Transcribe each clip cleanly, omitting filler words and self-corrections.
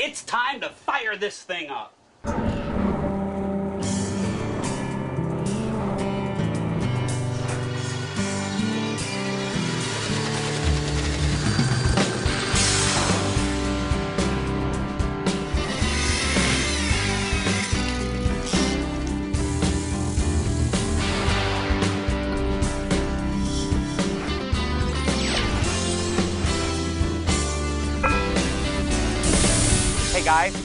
It's time to fire this thing up. Hey guys,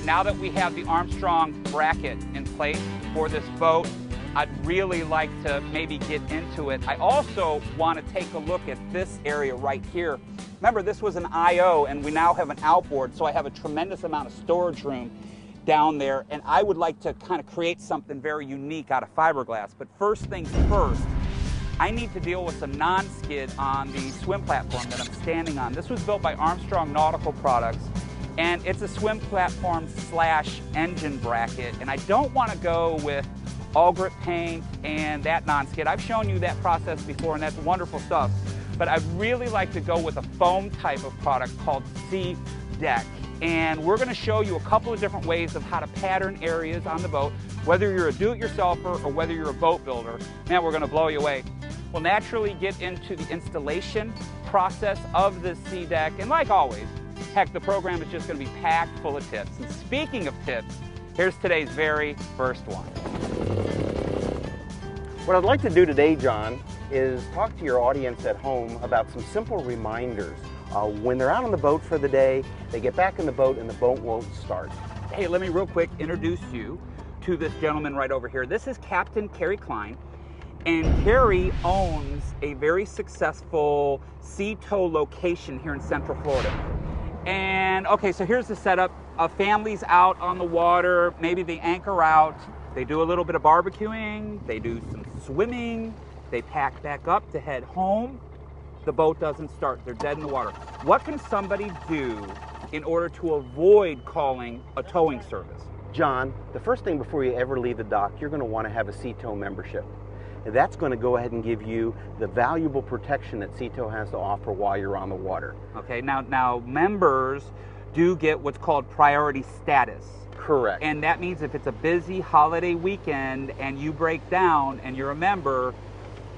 now that we have the Armstrong bracket in place for this boat, I'd really like to maybe get into it. I also want to take a look at this area right here. Remember, this was an IO and we now have an outboard, so I have a tremendous amount of storage room down there, and I would like to kind of create something very unique out of fiberglass. But first things first, I need to deal with some non-skid on the swim platform that I'm standing on. This was built by Armstrong Nautical Products, and it's a swim platform / engine bracket, and I don't want to go with all grip paint and that non-skid. I've shown you that process before, and that's wonderful stuff, but I'd really like to go with a foam type of product called SeaDek, and we're going to show you a couple of different ways of how to pattern areas on the boat, whether you're a do-it-yourselfer or whether you're a boat builder. Man, we're going to blow you away. We'll naturally get into the installation process of the SeaDek, and like always, heck, the program is just going to be packed full of tips. And speaking of tips, here's today's very first one. What I'd like to do today, John, is talk to your audience at home about some simple reminders. When they're out on the boat for the day, they get back in the boat and the boat won't start. Hey, let me real quick introduce you to this gentleman right over here. This is Captain Kerry Klein, and Kerry owns a very successful sea tow location here in Central Florida. And okay, so here's the setup. A family's out on the water, maybe they anchor out, they do a little bit of barbecuing, they do some swimming, they pack back up to head home. The boat doesn't start, they're dead in the water. What can somebody do in order to avoid calling a towing service? John, the first thing before you ever leave the dock, you're going to want to have a Sea Tow membership. And that's going to go ahead and give you the valuable protection that Sea Tow has to offer while you're on the water. Okay, now members do get what's called priority status. Correct. And that means if it's a busy holiday weekend and you break down and you're a member,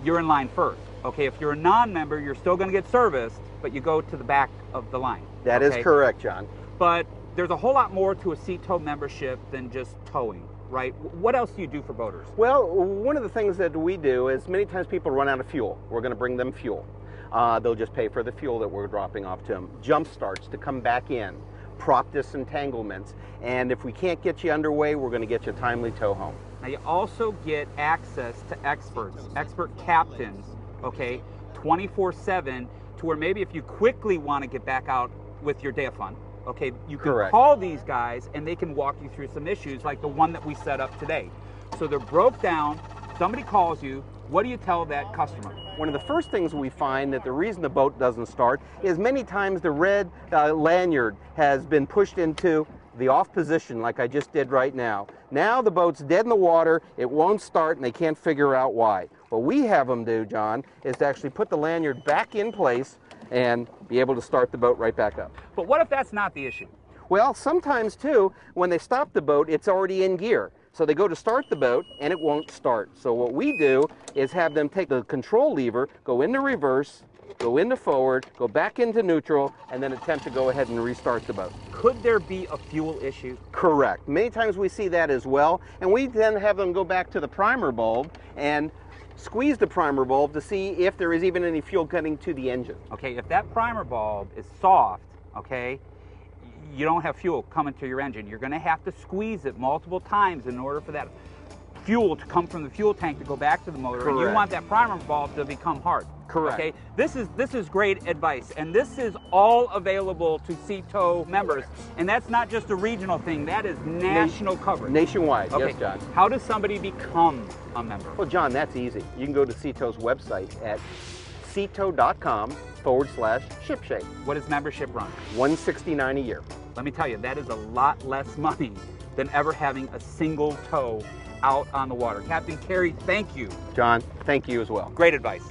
you're in line first. Okay, if you're a non-member, you're still going to get serviced, but you go to the back of the line. That is correct, John. But there's a whole lot more to a Sea Tow membership than just towing, right? What else do you do for boaters? Well, one of the things that we do is many times people run out of fuel. We're going to bring them fuel. They'll just pay for the fuel that we're dropping off to them. Jump starts to come back in, prop disentanglements, and if we can't get you underway, we're going to get you a timely tow home. Now you also get access to experts, expert captains, okay, 24/7, to where maybe if you quickly want to get back out with your day of fun, okay, you can call these guys and they can walk you through some issues like the one that we set up today. So they're broke down, somebody calls you, what do you tell that customer? One of the first things we find that the reason the boat doesn't start is many times the red lanyard has been pushed into the off position like I just did right now. Now the boat's dead in the water, it won't start, and they can't figure out why. What we have them do, John, is to actually put the lanyard back in place and be able to start the boat right back up. But what if that's not the issue? Well, sometimes too, when they stop the boat, it's already in gear. So they go to start the boat and it won't start. So what we do is have them take the control lever, go into reverse, go into forward, go back into neutral, and then attempt to go ahead and restart the boat. Could there be a fuel issue? Correct. Many times we see that as well, and we then have them go back to the primer bulb and squeeze the primer bulb to see if there is even any fuel getting to the engine. Okay, if that primer bulb is soft, okay, you don't have fuel coming to your engine. You're going to have to squeeze it multiple times in order for that fuel to come from the fuel tank to go back to the motor. Correct. And you want that primer bulb to become hard. Correct. Okay, this is great advice, and this is all available to Sea Tow members, and that's not just a regional thing. That is national coverage. Nationwide. Okay. Yes, John. How does somebody become a member? Well, John, that's easy. You can go to Sea Tow's website at seatow.com/shipshape. What does membership run? $169 a year. Let me tell you, that is a lot less money than ever having a single tow out on the water. Captain Kerry, thank you. John, thank you as well. Great advice.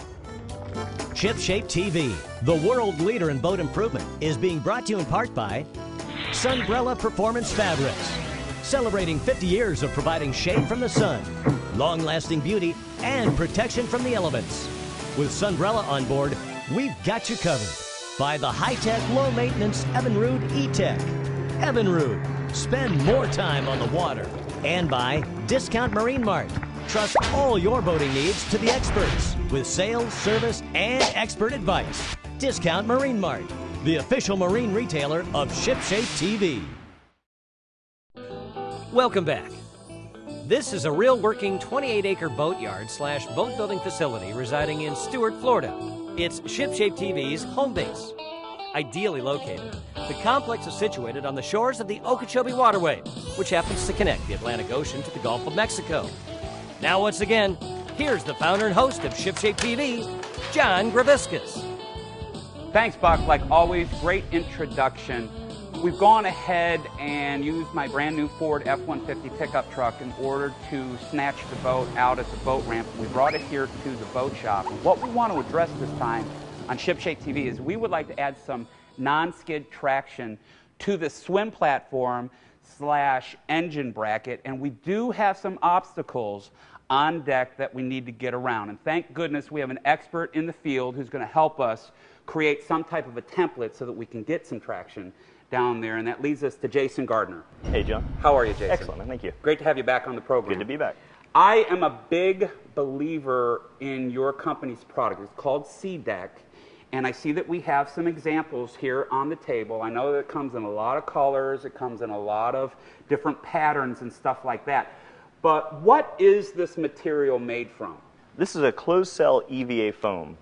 ShipShape TV, the world leader in boat improvement, is being brought to you in part by Sunbrella Performance Fabrics. Celebrating 50 years of providing shade from the sun, long-lasting beauty, and protection from the elements. With Sunbrella on board, we've got you covered. By the high-tech, low-maintenance Evinrude E-Tech. Evinrude, spend more time on the water. And by Discount Marine Mart. Trust all your boating needs to the experts with sales, service, and expert advice. Discount Marine Mart, the official marine retailer of ShipShape TV. Welcome back. This is a real working 28-acre boatyard / boat building facility residing in Stuart, Florida. It's ShipShape TV's home base. Ideally located, the complex is situated on the shores of the Okeechobee Waterway, which happens to connect the Atlantic Ocean to the Gulf of Mexico. Now, once again, here's the founder and host of ShipShape TV, John Greviskis. Thanks, Buck. Like always, great introduction. We've gone ahead and used my brand new Ford F-150 pickup truck in order to snatch the boat out at the boat ramp. We brought it here to the boat shop. And what we want to address this time on ShipShape TV is we would like to add some non-skid traction to the swim platform / engine bracket, and we do have some obstacles on deck that we need to get around. And thank goodness we have an expert in the field who's going to help us create some type of a template so that we can get some traction down there, and that leads us to Jason Gardner. Hey, John. How are you, Jason? Excellent, thank you. Great to have you back on the program. Good to be back. I am a big believer in your company's product. It's called SeaDek, and I see that we have some examples here on the table. I know that it comes in a lot of colors, it comes in a lot of different patterns and stuff like that. But what is this material made from? This is a closed-cell EVA foam.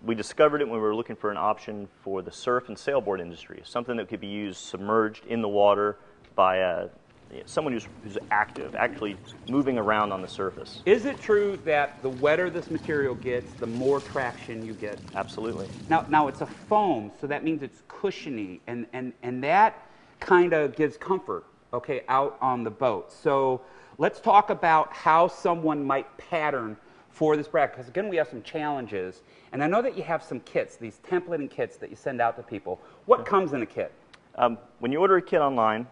We discovered it when we were looking for an option for the surf and sailboard industry, something that could be used submerged in the water by someone who's active, actually moving around on the surface. Is it true that the wetter this material gets, the more traction you get? Absolutely. Now it's a foam, so that means it's cushiony, and that kind of gives comfort, okay, out on the boat. So let's talk about how someone might pattern for this bracket, because again, we have some challenges. And I know that you have some kits, these templating kits that you send out to people. What comes in a kit? When you order a kit online,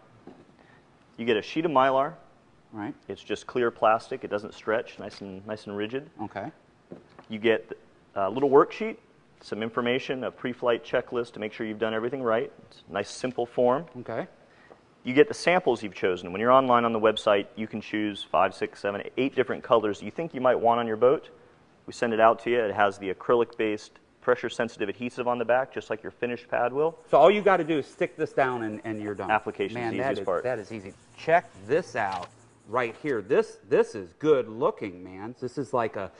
you get a sheet of Mylar. Right. It's just clear plastic. It doesn't stretch, nice and rigid. Okay. You get a little worksheet, some information, a pre-flight checklist to make sure you've done everything right. It's a nice, simple form. Okay. You get the samples you've chosen. When you're online on the website, you can choose 5, 6, 7, 8 different colors you think you might want on your boat. We send it out to you. It has the acrylic-based, pressure-sensitive adhesive on the back, just like your finished pad will. So all you got to do is stick this down and you're done. Application is the easiest part. That is easy. Check this out right here. This is good looking, man. This is like a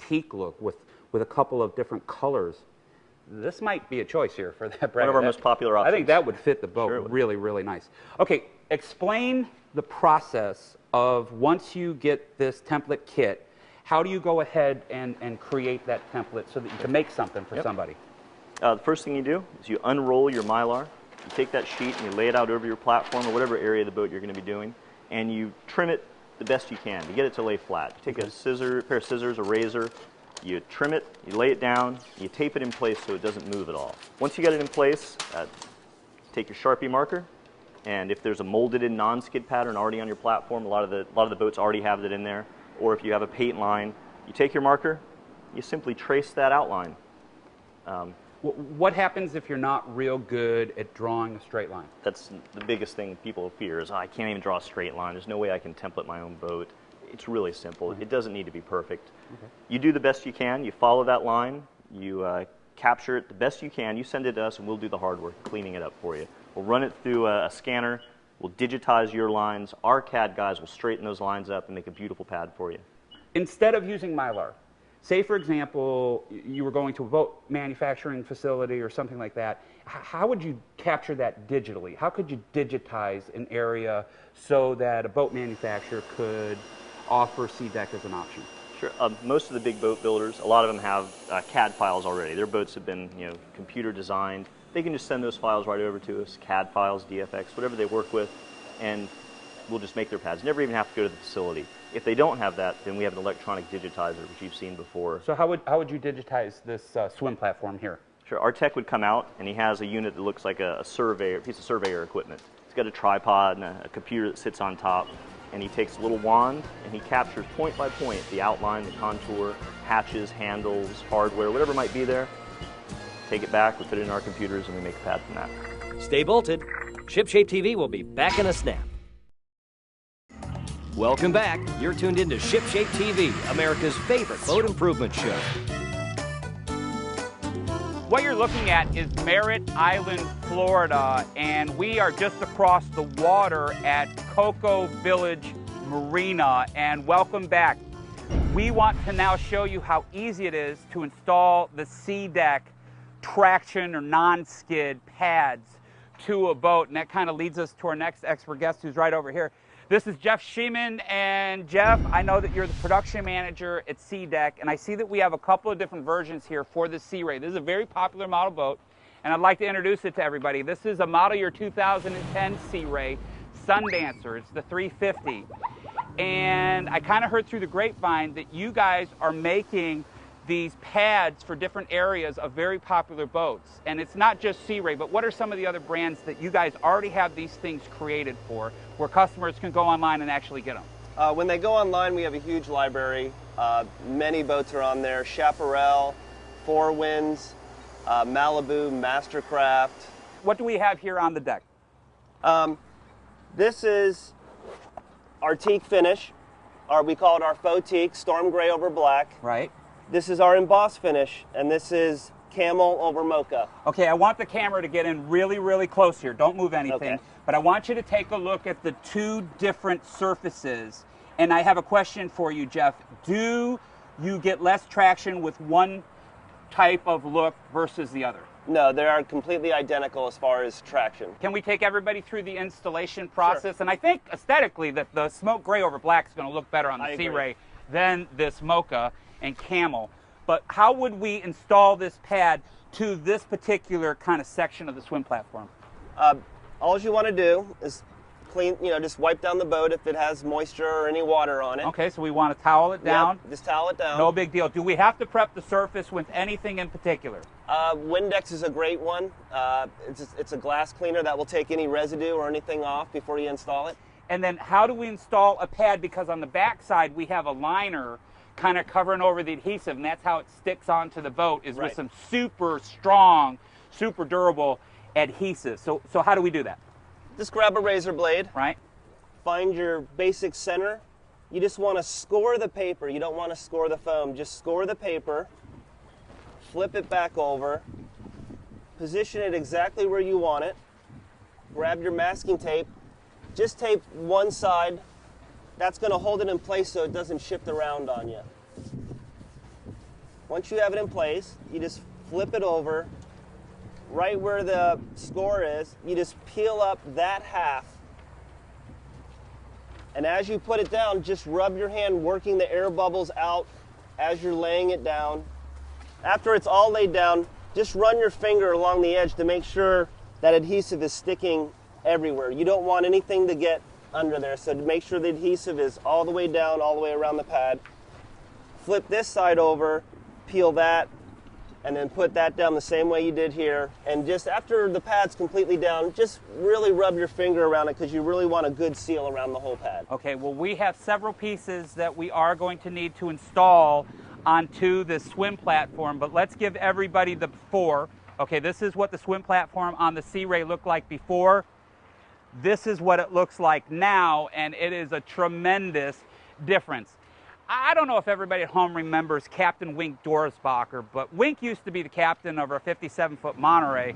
teak look with a couple of different colors. This might be a choice here for that bracket. One of our most popular options. I think that would fit the boat Sure really, really nice. Okay, explain the process of once you get this template kit, how do you go ahead and create that template so that you can make something for somebody? The first thing you do is you unroll your Mylar. You take that sheet and you lay it out over your platform or whatever area of the boat you're going to be doing, and you trim it the best you can to get it to lay flat. You take a pair of scissors, a razor, you trim it, you lay it down, you tape it in place so it doesn't move at all. Once you get it in place, take your Sharpie marker, and if there's a molded-in non-skid pattern already on your platform, a lot of the boats already have it in there, or if you have a paint line, you take your marker, you simply trace that outline. What happens if you're not real good at drawing a straight line? That's the biggest thing people fear is, I can't even draw a straight line. There's no way I can template my own boat. It's really simple. It doesn't need to be perfect. You do the best you can. You follow that line. You capture it the best you can. You send it to us, and we'll do the hard work cleaning it up for you. We'll run it through a scanner. We'll digitize your lines. Our CAD guys will straighten those lines up and make a beautiful pad for you. Instead of using Mylar, say, for example, you were going to a boat manufacturing facility or something like that, how would you capture that digitally? How could you digitize an area so that a boat manufacturer could offer SeaDek as an option? Sure. Most of the big boat builders, a lot of them have CAD files already. Their boats have been, computer designed. They can just send those files right over to us, CAD files, DFX, whatever they work with, and we'll just make their pads. Never even have to go to the facility. If they don't have that, then we have an electronic digitizer, which you've seen before. So how would you digitize this swim platform here? Sure. Our tech would come out, and he has a unit that looks like a piece of surveyor equipment. He's got a tripod and a computer that sits on top, and he takes a little wand, and he captures point by point the outline, the contour, hatches, handles, hardware, whatever might be there. Take it back, we put it in our computers, and we make a pad from that. Stay bolted. ShipShape TV will be back in a snap. Welcome back. You're tuned into ShipShape TV, America's favorite boat improvement show. What you're looking at is Merritt Island, Florida, and we are just across the water at Cocoa Village Marina, and welcome back. We want to now show you how easy it is to install the SeaDek traction or non-skid pads to a boat, and that kind of leads us to our next expert guest who's right over here. This is Jeff Schieman, and Jeff, I know that you're the production manager at SeaDek, and I see that we have a couple of different versions here for the Sea Ray. This is a very popular model boat, and I'd like to introduce it to everybody. This is a model year 2010 Sea Ray Sundancer. It's the 350, and I kind of heard through the grapevine that you guys are making these pads for different areas of very popular boats. And it's not just Sea Ray, but what are some of the other brands that you guys already have these things created for, where customers can go online and actually get them? When they go online, we have a huge library. Many boats are on there. Chaparral, Four Winds, Malibu, Mastercraft. What do we have here on the deck? This is our teak finish, or we call it our faux teak, storm gray over black. Right. This is our emboss finish, and this is camel over mocha. Okay, I want the camera to get in really, really close here. Don't move anything. Okay. But I want you to take a look at the two different surfaces. And I have a question for you, Jeff. Do you get less traction with one type of look versus the other? No, they are completely identical as far as traction. Can we take everybody through the installation process? Sure. And I think aesthetically that the smoke gray over black is going to look better on the Sea Ray than this mocha and camel. But how would we install this pad to this particular kind of section of the swim platform? All you want to do is clean, just wipe down the boat if it has moisture or any water on it. Okay, so we want to towel it down. Yep, just towel it down. No big deal. Do we have to prep the surface with anything in particular? Windex is a great one. It's a glass cleaner that will take any residue or anything off before you install it. And then how do we install a pad? Because on the back side we have a liner kind of covering over the adhesive, and that's how it sticks onto the boat, is with some super strong, super durable adhesive. So how do we do that? Just grab a razor blade. Right. Find your basic center. You just want to score the paper. You don't want to score the foam. Just score the paper. Flip it back over. Position it exactly where you want it. Grab your masking tape. Just tape one side. That's going to hold it in place so it doesn't shift around on you. Once you have it in place, you just flip it over. Right where the score is, you just peel up that half. And as you put it down, just rub your hand working the air bubbles out as you're laying it down. After it's all laid down, just run your finger along the edge to make sure that adhesive is sticking everywhere. You don't want anything to get under there, so to make sure the adhesive is all the way down, all the way around the pad. Flip this side over, peel that, and then put that down the same way you did here. And just after the pad's completely down, just really rub your finger around it because you really want a good seal around the whole pad. Okay, well we have several pieces that we are going to need to install onto this swim platform, but let's give everybody the before. Okay, this is what the swim platform on the Sea Ray looked like before. This is what it looks like now, and it is a tremendous difference. I don't know if everybody at home remembers Captain Wink Dorsbacher, but Wink used to be the captain of our 57-foot Monterey,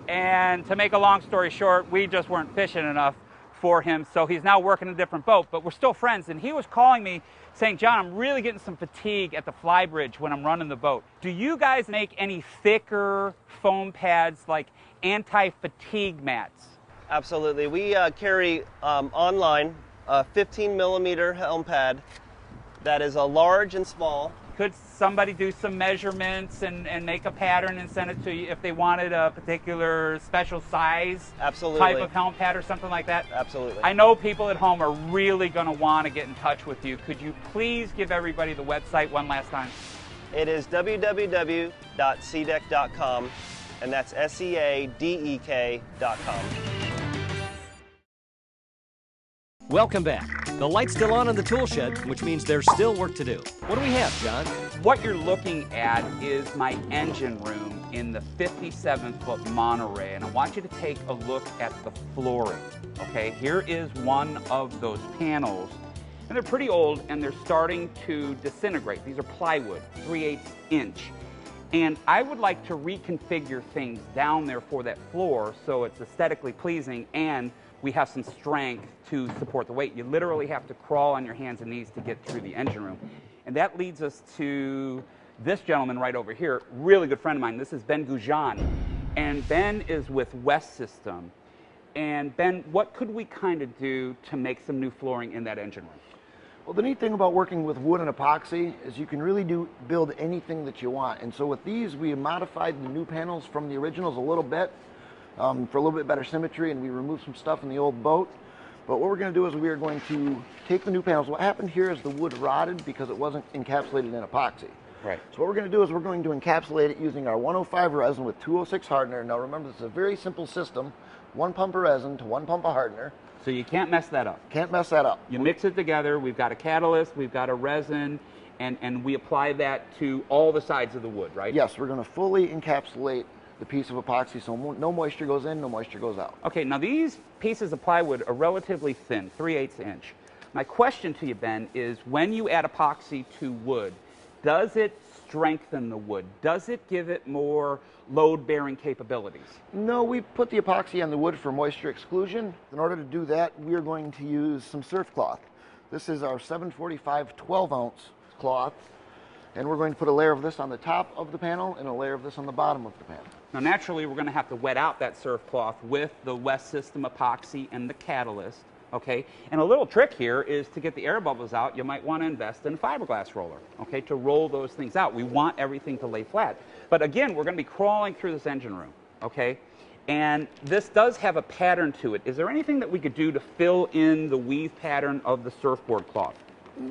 and to make a long story short, we just weren't fishing enough for him, so he's now working a different boat, but we're still friends, and he was calling me saying, John, I'm really getting some fatigue at the fly bridge when I'm running the boat. Do you guys make any thicker foam pads like anti-fatigue mats? Absolutely. We carry online a 15-millimeter helm pad that is a large and small. Could somebody do some measurements and make a pattern and send it to you if they wanted a particular special size type of helm pad or something like that? Absolutely. I know people at home are really going to want to get in touch with you. Could you please give everybody the website one last time? It is www.seadek.com. and that's SeaDek.com. Welcome back. The light's still on in the tool shed, which means there's still work to do. What do we have, John? What you're looking at is my engine room in the 57-foot Monterey, and I want you to take a look at the flooring, okay? Here is one of those panels, and they're pretty old, and they're starting to disintegrate. These are plywood, 3/8 inch. And I would like to reconfigure things down there for that floor so it's aesthetically pleasing and we have some strength to support the weight. You literally have to crawl on your hands and knees to get through the engine room. And that leads us to this gentleman right over here, really good friend of mine. This is Ben Goujon. And Ben is with West System. And Ben, what could we kind of do to make some new flooring in that engine room? Well, the neat thing about working with wood and epoxy is you can really build anything that you want. And so with these, we modified the new panels from the originals a little bit for a little bit better symmetry, and we removed some stuff in the old boat. But what we're going to do is we are going to take the new panels. What happened here is the wood rotted because it wasn't encapsulated in epoxy. Right. So what we're going to do is we're going to encapsulate it using our 105 resin with 206 hardener. Now remember, this is a very simple system. 1 pump of resin to 1 pump of hardener. So you can't mess that up. Can't mess that up. You mix it together, we've got a catalyst, we've got a resin, and we apply that to all the sides of the wood, right? Yes, we're going to fully encapsulate the piece of epoxy so no moisture goes in, no moisture goes out. Okay, now these pieces of plywood are relatively thin, 3/8 inch. My question to you, Ben, is when you add epoxy to wood, does it strengthen the wood? Does it give it more load-bearing capabilities? No, we put the epoxy on the wood for moisture exclusion. In order to do that, we are going to use some surf cloth. This is our 745 12-ounce cloth, and we're going to put a layer of this on the top of the panel and a layer of this on the bottom of the panel. Now, naturally, we're going to have to wet out that surf cloth with the West System epoxy and the catalyst, okay? And a little trick here is to get the air bubbles out, you might want to invest in a fiberglass roller, okay, to roll those things out. We want everything to lay flat. But again, we're going to be crawling through this engine room, okay? And this does have a pattern to it. Is there anything that we could do to fill in the weave pattern of the surfboard cloth?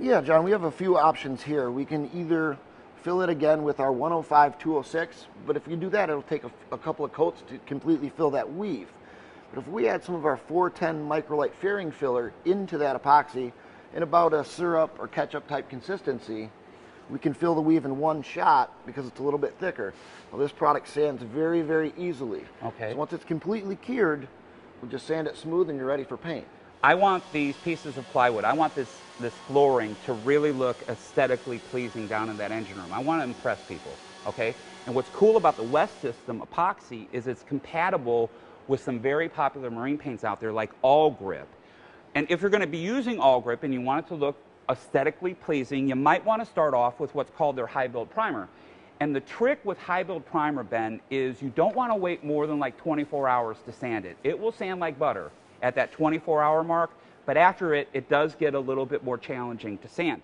Yeah, John, we have a few options here. We can either fill it again with our 105 206, but if you do that, it'll take a couple of coats to completely fill that weave. But if we add some of our 410 microlite fairing filler into that epoxy in about a syrup or ketchup type consistency, we can fill the weave in one shot because it's a little bit thicker. Well, this product sands very, very easily. Okay. So once it's completely cured, we just sand it smooth and you're ready for paint. I want these pieces of plywood, I want this flooring to really look aesthetically pleasing down in that engine room. I want to impress people, okay? And what's cool about the West System epoxy is it's compatible with some very popular marine paints out there like All Grip. And if you're going to be using All Grip and you want it to look aesthetically pleasing, you might want to start off with what's called their high build primer. And the trick with high build primer, Ben, is you don't want to wait more than like 24 hours to sand it. It will sand like butter at that 24-hour mark, but after it does get a little bit more challenging to sand.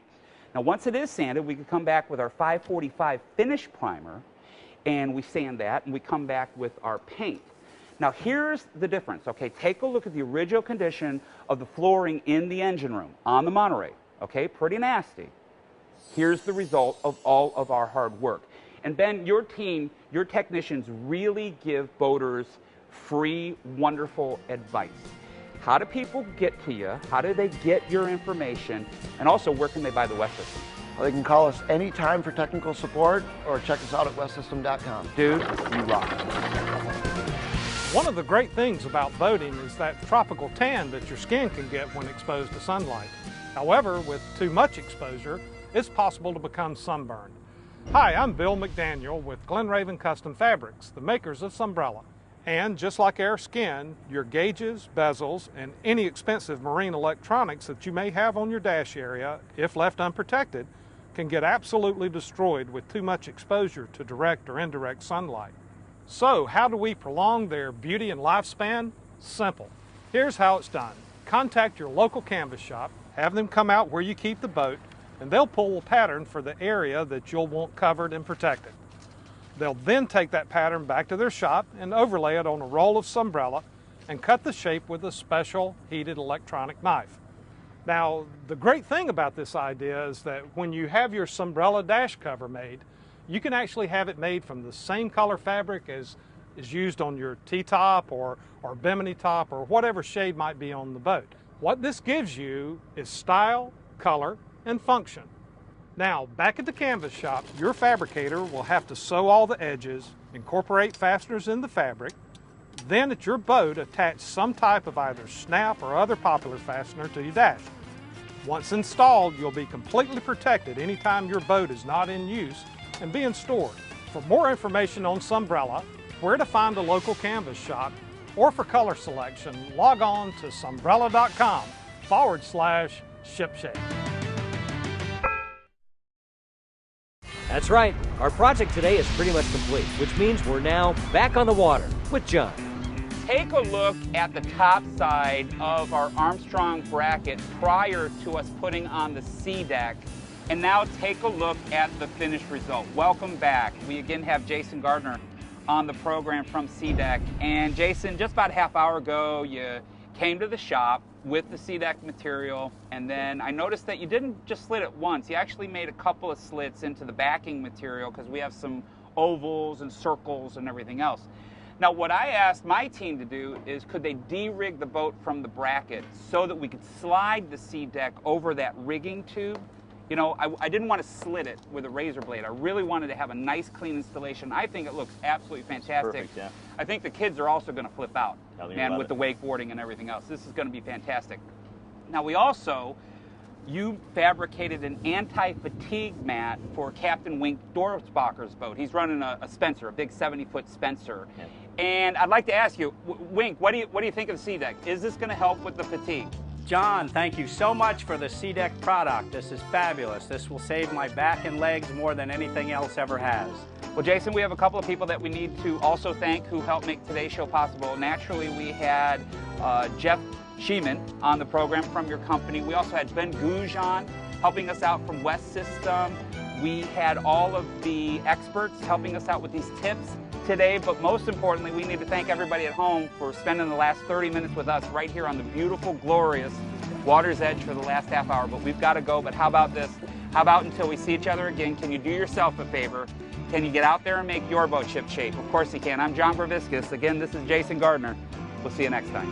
Now, once it is sanded, we can come back with our 545 finish primer, and we sand that, and we come back with our paint. Now, here's the difference, okay? Take a look at the original condition of the flooring in the engine room on the Monterey, okay? Pretty nasty. Here's the result of all of our hard work. And Ben, your team, your technicians really give boaters free, wonderful advice. How do people get to you? How do they get your information? And also, where can they buy the West System? Well, they can call us anytime for technical support or check us out at westsystem.com. Dude, you rock. One of the great things about boating is that tropical tan that your skin can get when exposed to sunlight. However, with too much exposure, it's possible to become sunburned. Hi, I'm Bill McDaniel with Glen Raven Custom Fabrics, the makers of Sunbrella. And just like our skin, your gauges, bezels, and any expensive marine electronics that you may have on your dash area, if left unprotected, can get absolutely destroyed with too much exposure to direct or indirect sunlight. So, how do we prolong their beauty and lifespan? Simple. Here's how it's done. Contact your local canvas shop, have them come out where you keep the boat, and they'll pull a pattern for the area that you'll want covered and protected. They'll then take that pattern back to their shop and overlay it on a roll of Sunbrella and cut the shape with a special heated electronic knife. Now, the great thing about this idea is that when you have your Sunbrella dash cover made, you can actually have it made from the same color fabric as is used on your T-top or bimini top or whatever shade might be on the boat. What this gives you is style, color, and function. Now, back at the canvas shop, your fabricator will have to sew all the edges, incorporate fasteners in the fabric, then at your boat attach some type of either snap or other popular fastener to your dash. Once installed, you'll be completely protected anytime your boat is not in use and being stored. For more information on Sunbrella, where to find a local canvas shop, or for color selection, log on to sunbrella.com/shipshape. That's right. Our project today is pretty much complete, which means we're now back on the water with John. Take a look at the top side of our Armstrong bracket prior to us putting on the SeaDek. And now take a look at the finished result. Welcome back. We again have Jason Gardner on the program from SeaDek. And Jason, just about a half hour ago, you came to the shop with the SeaDek material, and then I noticed that you didn't just slit it once. You actually made a couple of slits into the backing material because we have some ovals and circles and everything else. Now, what I asked my team to do is could they de-rig the boat from the bracket so that we could slide the SeaDek over that rigging tube. You know, I didn't want to slit it with a razor blade. I really wanted to have a nice, clean installation. I think it looks absolutely fantastic. Perfect, yeah. I think the kids are also going to flip out, man, with it. the wakeboarding and everything else. This is going to be fantastic. Now, you fabricated an anti-fatigue mat for Captain Wink Dorsbacher's boat. He's running a Spencer, a big 70-foot Spencer. Yeah. And I'd like to ask you, Wink, what do you think of the SeaDek? Is this going to help with the fatigue? John, thank you so much for the SeaDek product. This is fabulous. This will save my back and legs more than anything else ever has. Well, Jason, we have a couple of people that we need to also thank who helped make today's show possible. Naturally, we had Jeff Schieman on the program from your company. We also had Ben Goujon helping us out from West System. We had all of the experts helping us out with these tips today, but most importantly, we need to thank everybody at home for spending the last 30 minutes with us right here on the beautiful, glorious Water's Edge for the last half hour. But we've got to go, but how about this? How about until we see each other again, can you do yourself a favor? Can you get out there and make your boat ship shape? Of course you can. I'm John Greviskis. Again, this is Jason Gardner. We'll see you next time.